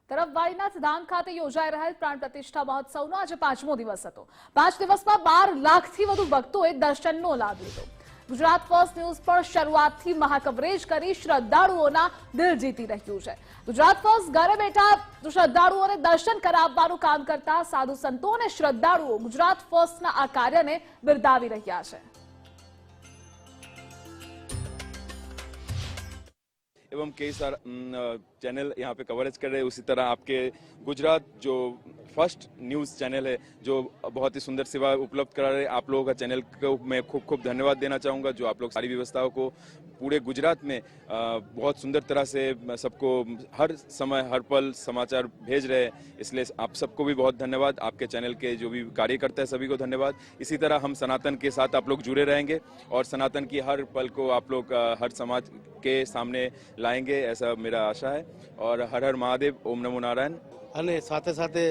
તરફ વાડીનાથ ધામ ખાતે યોજાઈ રહેલ પ્રાણ પ્રતિષ્ઠા મહોત્સવનો આજે 5મો દિવસ હતો। 5 દિવસમાં 12 લાખથી વધુ ભક્તોએ દર્શનનો લાભ લીધો। ગુજરાત ફર્સ્ટ ન્યૂઝ પર શરૂઆતથી મહાકવરેજ કરી શ્રદ્ધાળુઓના દિલ જીતી રહ્યું છે। ગુજરાત ફર્સ્ટ ઘરે બેઠા શ્રદ્ધાળુઓને દર્શન કરાવવાનું કામ કરતા સાધુ સંતો અને શ્રદ્ધાળુઓ ગુજરાત ફર્સ્ટના આ કાર્યને બિરદાવી રહ્યા છે। एवं कई सारा चैनल यहाँ पे कवरेज कर रहे हैं। उसी तरह आपके गुजरात जो फर्स्ट न्यूज़ चैनल है जो बहुत ही सुंदर सेवा उपलब्ध करा रहे हैं, आप लोगों का चैनल को मैं खूब खूब धन्यवाद देना चाहूँगा। जो आप लोग सारी व्यवस्थाओं को पूरे गुजरात में बहुत सुंदर तरह से सबको हर समय हर पल समाचार भेज रहे हैं, इसलिए आप सबको भी बहुत धन्यवाद। आपके चैनल के जो भी कार्यकर्ता है सभी को धन्यवाद। इसी तरह हम सनातन के साथ आप लोग जुड़े रहेंगे और सनातन की हर पल को आप लोग हर समाज के सामने लाएंगे, ऐसा मेरा आशा है। और हर हर महादेव, ओम नमो नारायण। અને સાથે સાથે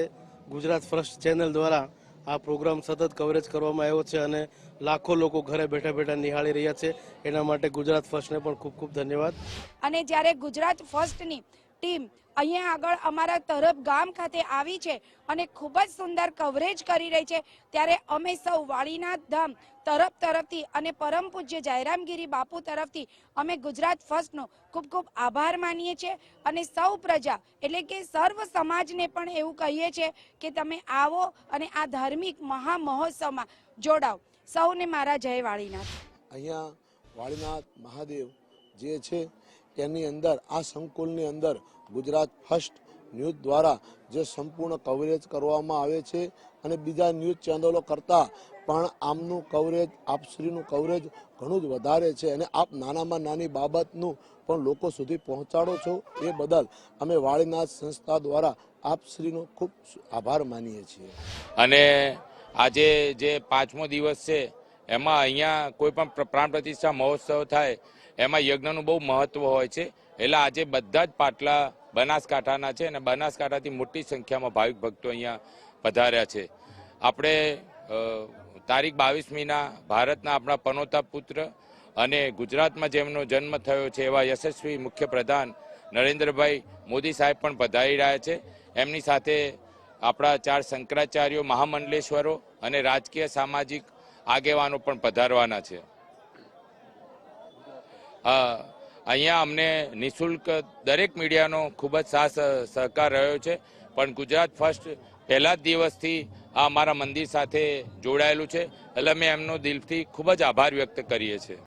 ગુજરાત ફર્સ્ટ ચેનલ દ્વારા આ પ્રોગ્રામ સતત કવરેજ કરવામાં આવ્યો છે અને લાખો લોકો ઘરે બેઠા બેઠા નિહાળી રહ્યા છે, એના માટે ગુજરાત ફર્સ્ટને પણ ખૂબ ખૂબ ધન્યવાદ। અને જ્યારે ગુજરાત ફર્સ્ટની ટીમ અહીંયા આગળ અમારા તરફ ગામ ખાતે આવી છે અને ખૂબ જ સુંદર કવરેજ કરી રહી છે, ત્યારે અમે સૌ વાડીનાથ ધામ તરફથી અને પરમ પૂજ્ય જયરામગીરી બાપુ તરફથી અમે ગુજરાત ફર્સ્ટનો ખૂબ ખૂબ આભાર માનીએ છીએ અને સૌ પ્રજા એટલે કે સર્વ સમાજને પણ એવું કહીએ છીએ કે તમે આવો અને આ ધાર્મિક મહામહોત્સવમાં જોડાઓ। સૌને મારા જય વાડીનાથ। અહીંયા વાડીનાથ મહાદેવ જે છે એની અંદર આ સંકુલની અંદર ગુજરાત ફર્સ્ટ ન્યૂઝ દ્વારા જે સંપૂર્ણ કવરેજ કરવામાં આવે છે અને બીજા ન્યૂઝ ચેનલો કરતાં પણ આમનું કવરેજ આપશ્રીનું કવરેજ ઘણું જ વધારે છે અને આપ નાનામાં નાની બાબતનું પણ લોકો સુધી પહોંચાડો છો, એ બદલ અમે વાડીનાથ સંસ્થા દ્વારા આપશ્રીનો ખૂબ આભાર માનીએ છીએ। અને આજે જે 5મો દિવસ છે એમાં અહીંયા કોઈ પણ પ્રાણ પ્રતિષ્ઠા મહોત્સવ થાય એમાં યજ્ઞનું બહુ મહત્વ હોય છે, એટલે આજે બધા જ પાટલા બનાસકાંઠાના છે અને બનાસકાંઠાથી મોટી સંખ્યામાં ભાવિક ભક્તો અહીંયા પધાર્યા છે। આપણે તારીખ 22મીના ભારતના આપણા પનોતા પુત્ર અને ગુજરાતમાં જેમનો જન્મ થયો છે એવા યશસ્વી મુખ્યપ્રધાન નરેન્દ્રભાઈ મોદી સાહેબ પણ પધારી રહ્યા છે। એમની સાથે આપણા 4 શંકરાચાર્યો, મહામંડલેશ્વરો અને રાજકીય સામાજિક આગેવાનો પણ પધારવાના છે। અહીંયા અમને નિઃશુલ્ક દરેક મીડિયાનો ખૂબ જ સાથ સહકાર રહ્યો છે, પણ ગુજરાત ફર્સ્ટ પહેલા જ દિવસથી આ અમારા મંદિર સાથે જોડાયેલું છે, એટલે અમે એમનો દિલથી ખૂબ જ આભાર વ્યક્ત કરીએ છીએ।